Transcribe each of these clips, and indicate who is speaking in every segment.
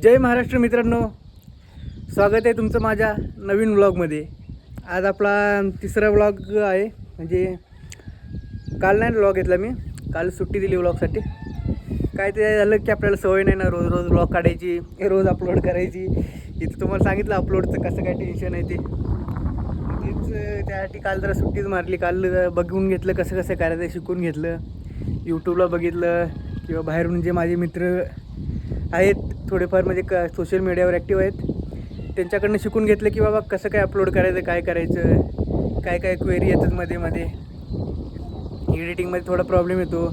Speaker 1: जय महाराष्ट्र मित्रांनो, स्वागत आहे तुमचं माझ्या नवीन व्लॉगमध्ये। आज आपला तिसरा व्लॉग आहे। म्हणजे काल नाही व्लॉग घेतला मी, काल सुट्टी दिली व्लॉगसाठी। काय ते झालं की आपल्याला सवय नाही ना रोज रोज व्लॉग काढायची, रोज अपलोड करायची। इथं तुम्हाला सांगितलं अपलोडचं कसं काय टेन्शन आहे ते, तेच त्यासाठी काल जरा सुट्टीच मारली। काल बघून घेतलं कसं कसं करायचं, शिकून घेतलं, यूट्यूबला बघितलं किंवा बाहेरून जे माझे मित्र आहेत थोडेफार म्हणजे सोशल मीडियावर ॲक्टिव्ह आहेत त्यांच्याकडनं शिकून घेतलं की बाबा कसं काय अपलोड करायचं, काय करायचं, काय काय क्वेरी येतात मध्ये मध्ये, एडिटिंगमध्ये थोडा प्रॉब्लेम येतो।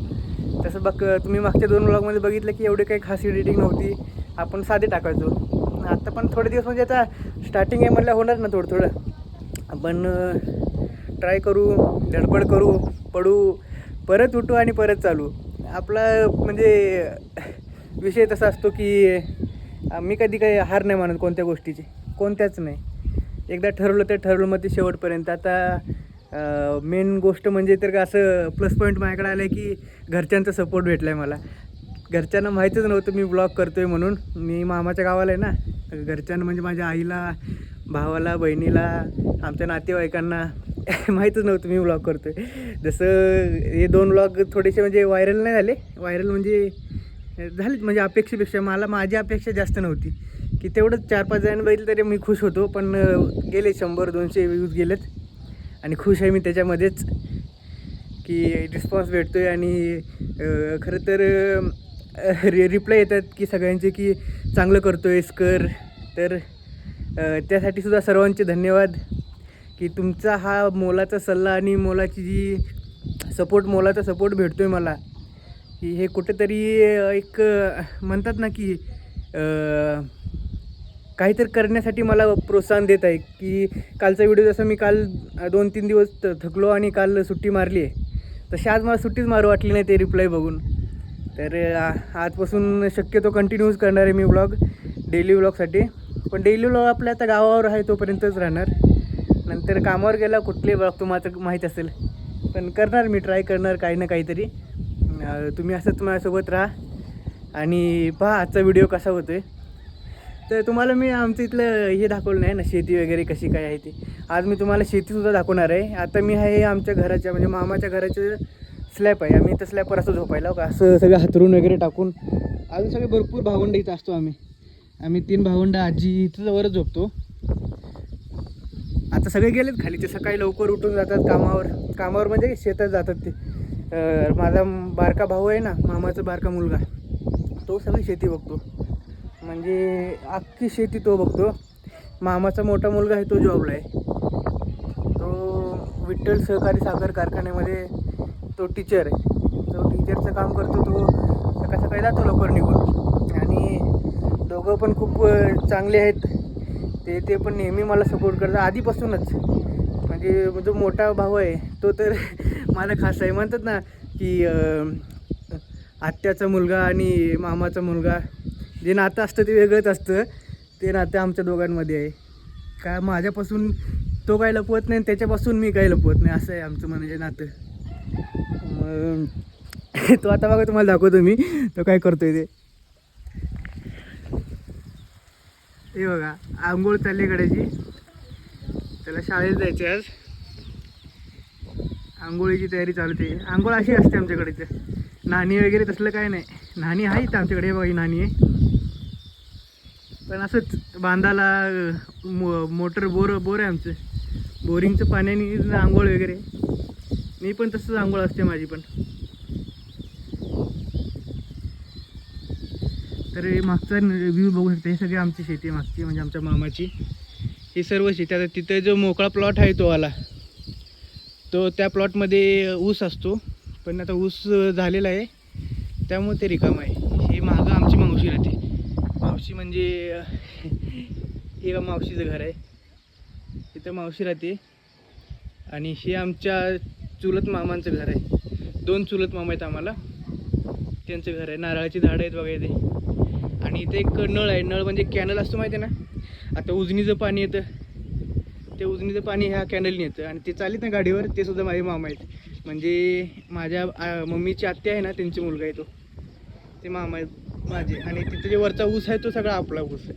Speaker 1: तसं बघ तुम्ही मागच्या 2 व्लॉगमध्ये बघितलं की एवढे काही खास एडिटिंग नव्हती, आपण साधे टाकायचो। आता पण थोडे दिवस म्हणजे आता स्टार्टिंग आहे म्हटलं होणार ना थोडं थोडं, आपण ट्राय करू, धडपड करू, पडू, परत उठू आणि परत चालू। आपला म्हणजे विषय तसा असतो की मी कधी काही हार नाही मानत कोणत्या गोष्टीची, कोणत्याच नाही। एकदा ठरवलं तर ठरवलं, मग ते शेवटपर्यंत। आता मेन गोष्ट म्हणजे तर असं प्लस पॉईंट माझ्याकडे आलं आहे की घरच्यांचा सपोर्ट भेटला आहे मला। घरच्यांना माहीतच नव्हतं मी ब्लॉग करतो आहे म्हणून। मी मामाच्या गावाला आहे ना, घरच्यांना म्हणजे माझ्या आईला, भावाला, बहिणीला, आमच्या नातेवाईकांना माहीतच नव्हतं मी व्लॉग करतो आहे। जसं हे 2 व्लॉग थोडेसे म्हणजे व्हायरल नाही झाले, व्हायरल म्हणजे झालीच म्हणजे अपेक्षेपेक्षा माझी अपेक्षा जास्त नव्हती की तेवढंच 4-5 जण बघितलं तरी मी खुश होतो। पण गेले 100-200 व्ह्यूज गेलेत आणि खुश आहे मी त्याच्यामध्येच की रिस्पॉन्स भेटतो आहे। आणि खरं तर रिप्लाय येतात की सगळ्यांचे की चांगलं करतो आहेस कर, तर त्यासाठी सुद्धा सर्वांचे धन्यवाद की तुमचा हा मोलाचा सल्ला आणि मोलाची जी मोलाचा सपोर्ट भेटतो आहे मला, की हे कुठेतरी एक म्हणतात ना की काहीतरी करण्यासाठी मला प्रोत्साहन देत आहे। की कालचा व्हिडिओ जसं मी काल 2-3 दिवस थकलो आणि काल सुट्टी मारली आहे, तशी आज मला सुट्टीच मारू वाटली नाही ते रिप्लाय बघून। तर आजपासून शक्यतो कंटिन्यूज करणार आहे मी व्लॉग, डेली व्लॉगसाठी। पण डेली व्लॉग आपल्या आता गावावर आहे तोपर्यंतच राहणार, नंतर कामावर गेला कुठले व्लॉग तुम्हाला माहीत असेल, पण करणार मी, ट्राय करणार काही ना काहीतरी। तुम्ही असंच माझ्यासोबत राहा आणि पहा आजचा व्हिडिओ कसा होतो आहे। तर तुम्हाला मी आमचं इथलं हे दाखवलं नाही ना, शेती वगैरे कशी काय आहे ते। आज मी तुम्हाला शेतीसुद्धा दाखवणार आहे। आता मी आहे आमच्या घराच्या म्हणजे मामाच्या घराचं स्लॅब आहे, आम्ही इथं स्लॅबवर असं झोपायला का असं सगळं हातरून वगैरे टाकून। अजून सगळे भरपूर भावंड इथं असतो आम्ही 3 भावंड, आजी इथं वरच झोपतो। आता सगळे गेलेत खाली, ते सकाळी लवकर उठून जातात कामावर म्हणजे शेतात जातात ते। माझा बारका भाऊ आहे ना, मामाचा बारका मुलगा, तो सगळी शेती बघतो, म्हणजे अख्खी शेती तो बघतो। मामाचा मोठा मुलगा आहे तो जॉबला आहे, तो विठ्ठल सहकारी साखर कारखान्यामध्ये तो टीचर आहे। तो टीचरचं काम करतो, तो सकाळी जातो लवकर निघून। आणि दोघं पण खूप चांगले आहेत, ते पण नेहमी मला सपोर्ट करतात आधीपासूनच। म्हणजे जो मोठा भाऊ आहे तो तर माझा खास आहे। म्हणतात ना की आत्याचा मुलगा आणि मामाचा मुलगा, जे नातं असतं ते वेगळंच असतं, ते नातं आमच्या दोघांमध्ये आहे। का माझ्यापासून तो काही लपवत नाही, त्याच्यापासून मी काही लपवत नाही, असं आहे आमचं म्हणजे नातं। मग तो आता बघा तुम्हाला दाखवतो मी तो काय करतोय ते। हे बघा आंघोळ चालली करायची, त्याला शाळेत जायचे आज, आंघोळीची तयारी चालते। आंघोळ अशी असते आमच्याकडे, तर नाणी वगैरे तसलं काय नाही। नाणी आहे इथं आमच्याकडे, बघा ही नाणी आहे, पण असंच बांधाला मोटर बोर आहे आमचं, बोरिंगचं पाण्याने आंघोळ वगैरे। मी पण तसंच आंघोळ असते माझी पण। तर मागचा व्ह्यू बघू शकता, हे सगळी आमची शेती मागची म्हणजे आमच्या मामाची, ही सर्व शेती। आता तिथं जो मोकळा प्लॉट आहे तो आला, तो त्या प्लॉटमध्ये ऊस असतो, पण आता ऊस झालेला आहे त्यामुळे ते रिकाम आहे। हे मागं आमची मावशी राहते, मावशी म्हणजे हे मावशीचं घर आहे, तिथं मावशी राहते। आणि हे आमच्या चुलत मामांचं घर आहे, 2 चुलत मामा आहेत आम्हाला, त्यांचं घर आहे। नारळाची झाडं आहेत बघा इथे। आणि इथे एक नळ आहे, नळ म्हणजे कॅनल असतो माहिती आहे ना, आता उजनीचं पाणी येतं, ते उजनीचं पाणी ह्या कॅनलने येतं आणि ते चालित ना गाडीवर, ते सुद्धा माझे मामा आहेत। म्हणजे माझ्या मम्मीची आत्या आहे ना, त्यांची मुलगा आहे तो, ते मामा आहेत। माझे, आणि तिथे जे वरचा ऊस आहे तो सगळा आपला ऊस आहे,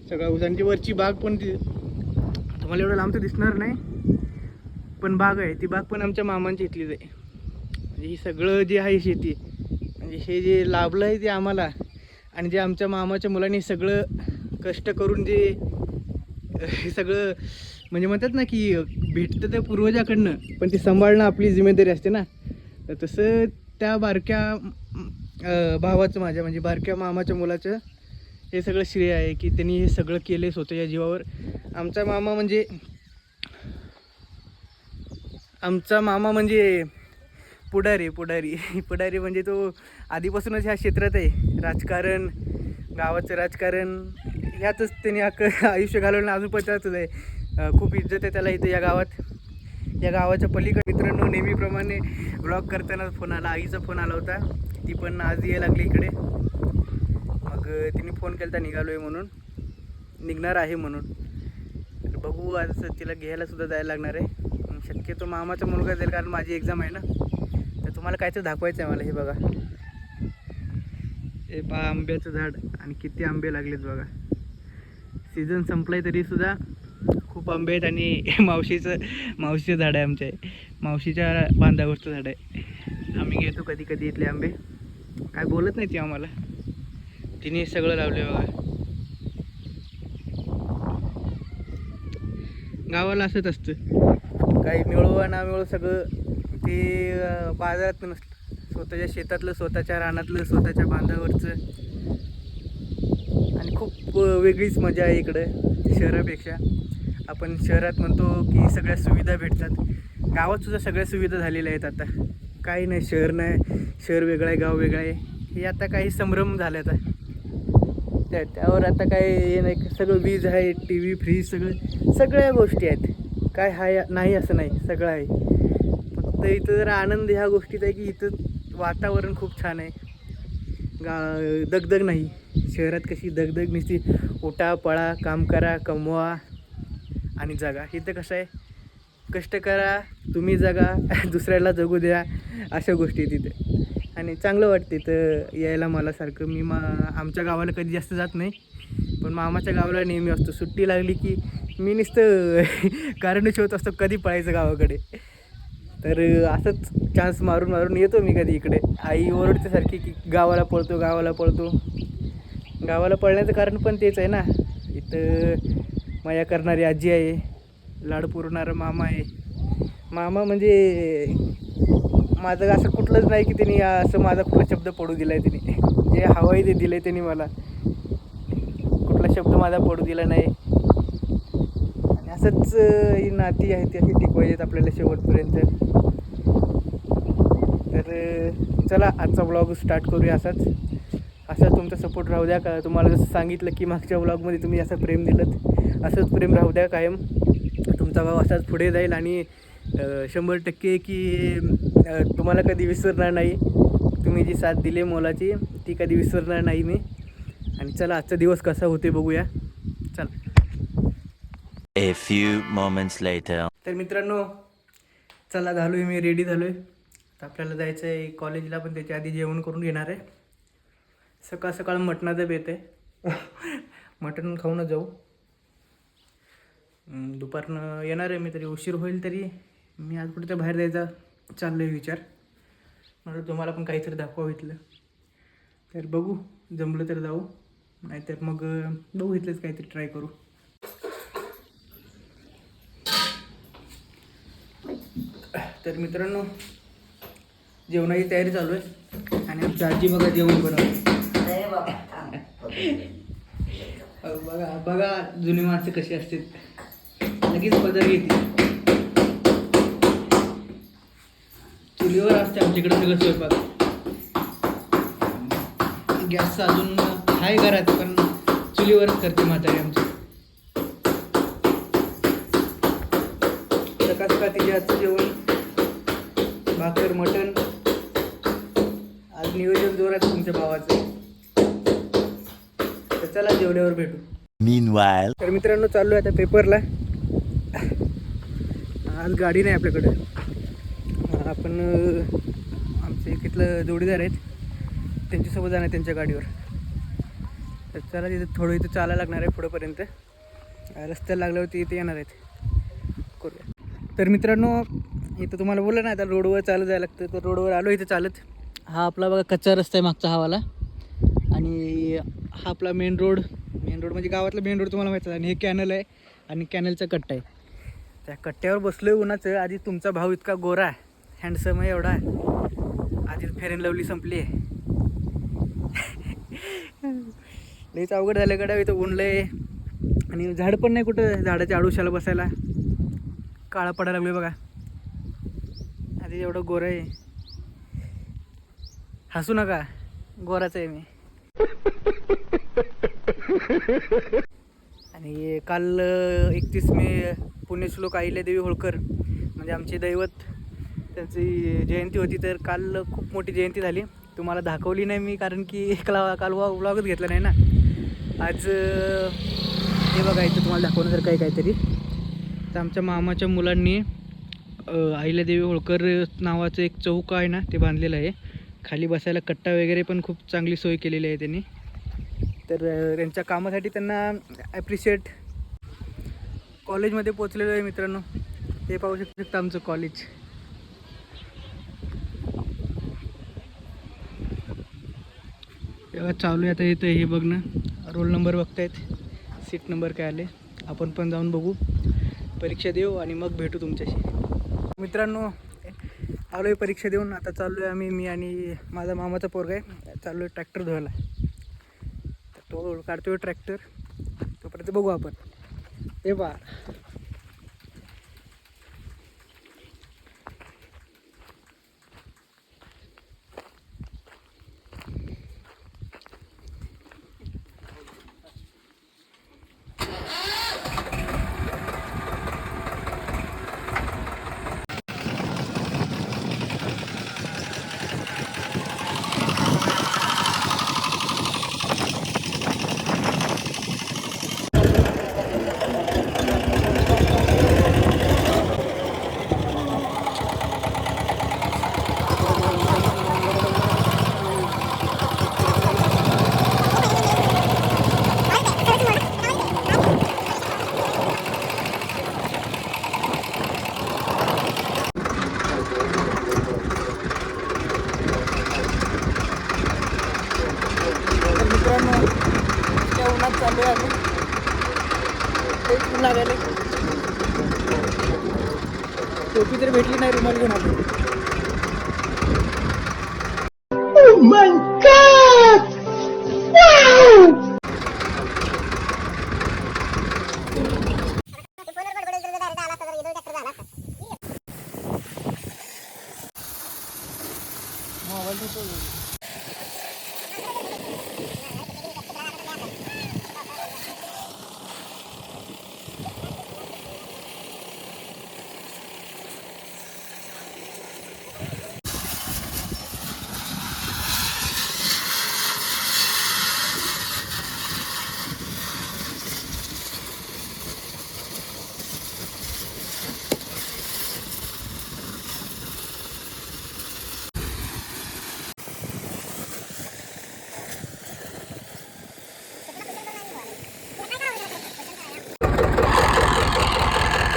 Speaker 1: सगळा ऊस. आणि ती वरची बाग पण ती तुम्हाला एवढं लांब तर दिसणार नाही, पण बाग आहे ती बाग पण आमच्या मामांची इथलीच आहे. म्हणजे ही सगळं जे आहे शेती, म्हणजे हे जे लाभलं आहे ते आम्हाला, आणि जे आमच्या मामाच्या मुलांनी सगळं कष्ट करून जे हे सगळं म्हणजे म्हणतात ना की भेटतं त्या पूर्वजाकडनं, पण ते सांभाळणं आपली जिम्मेदारी असते ना. तर तसं त्या बारक्या भावाचं माझ्या, म्हणजे बारक्या मामाच्या मुलाचं हे सगळं श्रेय आहे की त्यांनी हे सगळं केलं स्वतःच्या जीवावर. आमचा मामा म्हणजे पुढारी पुढारी म्हणजे तो आधीपासूनच ह्या क्षेत्रात आहे. राजकारण, गावाचं राजकारण ह्यातच त्यांनी आयुष्य घालवलं, अजून पण त्यातच आहे. खूप इज्जत आहे त्याला इथं या गावात. या गावाच्या पलीकडे मित्रांनो नेहमीप्रमाणे ब्लॉग करताना फोन आला, आईचा फोन आला होता. ती पण आज यायला लागली इकडे. मग तिने फोन केला निघालो आहे म्हणून, निघणार आहे म्हणून. तर बघू आज तिला घ्यायला सुद्धा जायला लागणार आहे. शक्यतो मामाचा मुलगा जाईल, कारण माझी एक्झाम आहे ना. तर तुम्हाला काय तर दाखवायचं आहे मला. हे बघा, हे पहा आंब्याचं झाड, आणि किती आंबे लागलेत बघा. सीझन संपलाय तरी सुद्धा खूप आंबे आहेत. आणि मावशीचं झाड आहे, आमच्या मावशीच्या बांधावरचं झाड आहे. आम्ही घेतो कधी कधी इथले आंबे. काय बोलत नाही ती आम्हाला, तिने सगळं लावले बघा. गावाला असंच असतं, काही मिळो ना मिळो सगळं ते बाजारात नसतं. स्वतःच्या शेतातलं, स्वतःच्या रानातलं, स्वतःच्या बांधावरचं, आणि खूप वेगळीच मजा आहे इकडं शहरापेक्षा. आपण शहरात म्हणतो की सगळ्या सुविधा भेटतात, गावात सुद्धा सगळ्या सुविधा झालेल्या आहेत आता. काही नाही, शहर नाही, शहर वेगळं आहे, गाव वेगळं आहे, हे आता काही संभ्रम झाले आता. त्यावर आता काय हे नाही, सगळं वीज आहे, टी व्ही, फ्रीज, सगळ्या गोष्टी आहेत. काय हाय नाही असं नाही, सगळं आहे. फक्त इथं जरा आनंद ह्या गोष्टीत आहे की इथं वातावरण खूप छान आहे. दगदग नाही. शहरात कशी दगदग नसती, उठा पळा, काम करा, कमवा आणि जगा. इथं कसं आहे, कष्ट करा, तुम्ही जगा, दुसऱ्याला जगू द्या, अशा गोष्टी तिथे. आणि चांगलं वाटतं इथं यायला मला सारखं. मी आमच्या गावाला कधी जास्त जात नाही, पण मामाच्या गावाला नेहमी असतो. सुट्टी लागली की मी नुसतं कारण शोधत असतो कधी पळायचं गावाकडे. तर असंच चान्स मारून येतो मी कधी इकडे. आई ओरडते सारखी की गावाला पळतो. गावाला पळण्याचं कारण पण तेच आहे ना, इथं माया करणारी आजी आहे, लाड पुरवणारा मामा आहे. मामा म्हणजे माझं असं कुठलंच नाही की त्यांनी असं माझा कुठला शब्द पडू दिला आहे. त्यांनी जे हवं आहे ते दिलं आहे त्यांनी मला, कुठला शब्द माझा पडू दिला नाही. आणि असंच ही नाती आहे ती अशी टिकवायची आपल्याला शेवटपर्यंत. तर चला आजचा ब्लॉग स्टार्ट करूया. असा तुमचा सपोर्ट राहू द्या. का तुम्हाला जसं सांगितलं की मागच्या ब्लॉगमध्ये तुम्ही असं प्रेम दिलं, असंच प्रेम राहू द्या कायम. तुमचा भाव असाच पुढे जाईल, आणि 100% की तुम्हाला कधी विसरणार नाही. तुम्ही जी साथ दिली मोलाची ती कधी विसरणार नाही मी. आणि चला आजचा दिवस कसा होते बघूया. चला.
Speaker 2: A few moments later.
Speaker 1: तर मित्रांनो चला, झालोय मी, रेडी झालोय. तर आपल्याला जायचं आहे कॉलेजला, पण त्याच्या आधी जेवण करून घेणार आहे. सकाळ मटणाचं बेत आहे. मटण खाऊनच जाऊ. दुपारनं येणार आहे मी, तरी उशीर होईल. तरी मी आज कुठे तर बाहेर जायचा चाललं आहे विचार. म्हणून तुम्हाला पण काहीतरी दाखवावं इथलं. तर बघू, जमलं तर जाऊ, नाहीतर मग बघू इथलंच काहीतरी ट्राय करू. तर मित्रांनो जेवणाची तयारी चालू आहे, आणि आमची आजी बघा जेवण बनवते. बघा जुनी माणसं कशी असतात, लगेच पदर घेते. चुलीवर असते आमच्याकडे सगळं स्वयंपाक. गॅस अजून आहे घरात, पण चुलीवरच करते म्हातारी आमची. सकाळ तिच्या आजचं जेवण, भाकर, मटण. आज नियोजन जोरात तुमच्या भावाचं. तर चला जेवल्यावर भेटू.
Speaker 2: Meanwhile.
Speaker 1: तर मित्रांनो चाललो आहे आता पेपरला. आज गाडी नाही आपल्याकडे. आपण आमचे इथलं जोडीदार आहेत, त्यांच्यासोबत जाणार त्यांच्या गाडीवर. तर चला तिथं थोडं इथं चालायला लागणार आहे पुढंपर्यंत. रस्त्याला लागल्यावरती इथे येणार आहेत. करूया. तर मित्रांनो, इथं तुम्हाला बोललं ना आता रोडवर चालत जायला लागतं, तर रोडवर आलो इथं चालत. हा आपला बघा कच्चा रस्ता आहे मागचा हा वाला, आणि हा आपला मेन रोड म्हणजे गावातला मेन रोड तुम्हाला माहिती आहे. आणि हे कॅनल आहे आणि कॅनलचा कट्टा आहे. त्या कट्ट्यावर बसलो आहे उन्हाचं. आधी तुमचा भाऊ इतका गोरा आहे, हँडसम आहे एवढा, आधी फेअर अँड लवली संपली आहे. लईच अवघड झालं गड्या, इथं ऊन लय आणि झाड पण नाही कुठं, झाडाच्या आडुशाला बसायला. काळा पडायला लागलोय बघा, आधी एवढं गोरं आहे. हसू नका, गोराचं आहे मी. आणि काल 31 मे पुण्यश्लोक अहिल्यादेवी होळकर म्हणजे आमचे दैवत, त्यांची जयंती होती. तर काल खूप मोठी जयंती झाली. तुम्हाला दाखवली नाही मी, कारण की काल व्लॉगच घेतला नाही ना. आज हे बघा इथं तुम्हाला दाखवण्यासारखं आहे काहीतरी. तर आमच्या मामाच्या मुलांनी अहिल्यादेवी होळकर नावाचं एक चौक आहे ना, ते बांधलेलं आहे. खाली बसायला कट्टा वगैरे पण खूप चांगली सोय केलेली आहे त्यांनी. तर त्यांच्या कामासाठी त्यांना ॲप्रिशिएट. कॉलेजमध्ये पोचलेलो आहे मित्रांनो, ते पाहू शकता आमचं कॉलेज. तेव्हा चालू आहे आता इथं हे बघणं, रोल नंबर बघतायत, सीट नंबर काय आले. आपण पण जाऊन बघू, परीक्षा देऊ आणि मग भेटू तुमच्याशी. मित्रांनो, आलो आहे परीक्षा देऊन. आता चाललो आहे मी आणि माझा मामाचा पोरगा आहे, चाललो आहे ट्रॅक्टर धुवायला. तो काढतोय ट्रॅक्टर, तोपर्यंत बघू आपण. हे पहा, उन्हात चालू आहे अजून, तेच ऊन लागायला. टोपी तर भेटली नाही, रुमाल घेऊन आलो.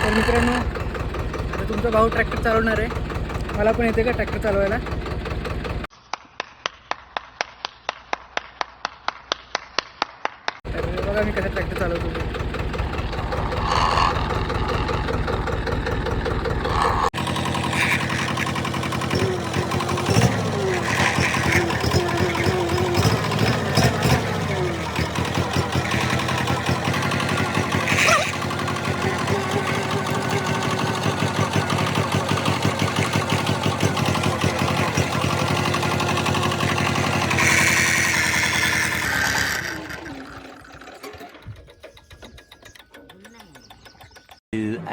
Speaker 1: तर मित्रांनो, आता तुमचा भाऊ ट्रॅक्टर चालवणार आहे. मला पण येते का ट्रॅक्टर चालवायला? तर बघा मी कसं ट्रॅक्टर चालवतो.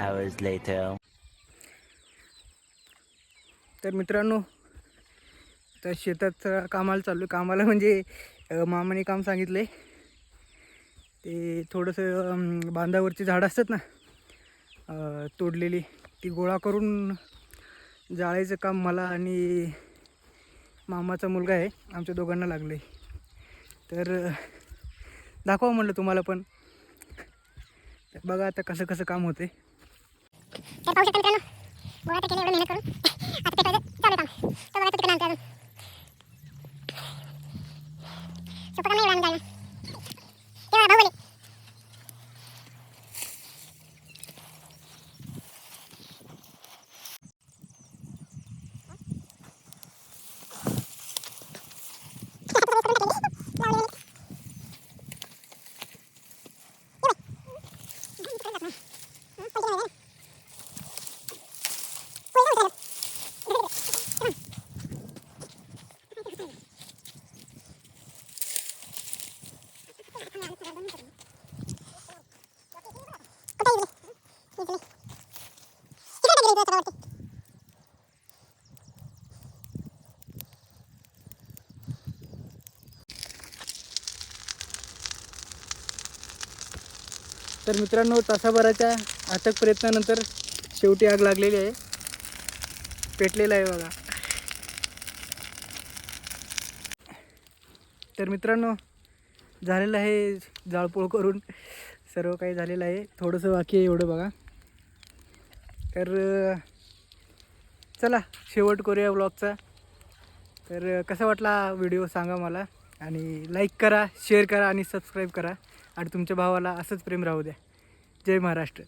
Speaker 2: hours later.
Speaker 1: तर मित्रांनो, तर शेतात कामाला चाललो. कामाला म्हणजे मामाने काम सांगितलं आहे. ते थोडंसं बांधावरची झाडं असतात ना, तोडलेली, ती गोळा करून जाळायचं काम मला आणि मामाचा मुलगा आहे, आमच्या दोघांना लागलं आहे. तर दाखवा म्हणलं तुम्हाला पण. तर बघा आता कसं कसं काम होते.
Speaker 3: तर पाहू शकता मित्रांनो, बघा आता केलं एवढं मेहनत करून आता पेटवायचं चालू आहे काम. तर बघा तिकडे आणते अजून सोपं काम नाही एवढं आणून जायला. ते बघा बाहुबली.
Speaker 1: तर मित्रांनो, तासाभराच्या अथक प्रयत्नानंतर शेवटी आग लागलेली आहे. पेटलेलं आहे बघा. तर मित्रांनो, झालेलं आहे जाळपोळ करून, सर्व काही झालेलं आहे. थोडंसं बाकी आहे एवढं बघा. तर चला शेवट करूया ब्लॉगचा. तर कसा वाटला व्हिडिओ सांगा मला, आणि लाईक करा, शेअर करा आणि सबस्क्राईब करा. आणि तुमच्या भावाला असंच प्रेम राहू द्या. जय महाराष्ट्र.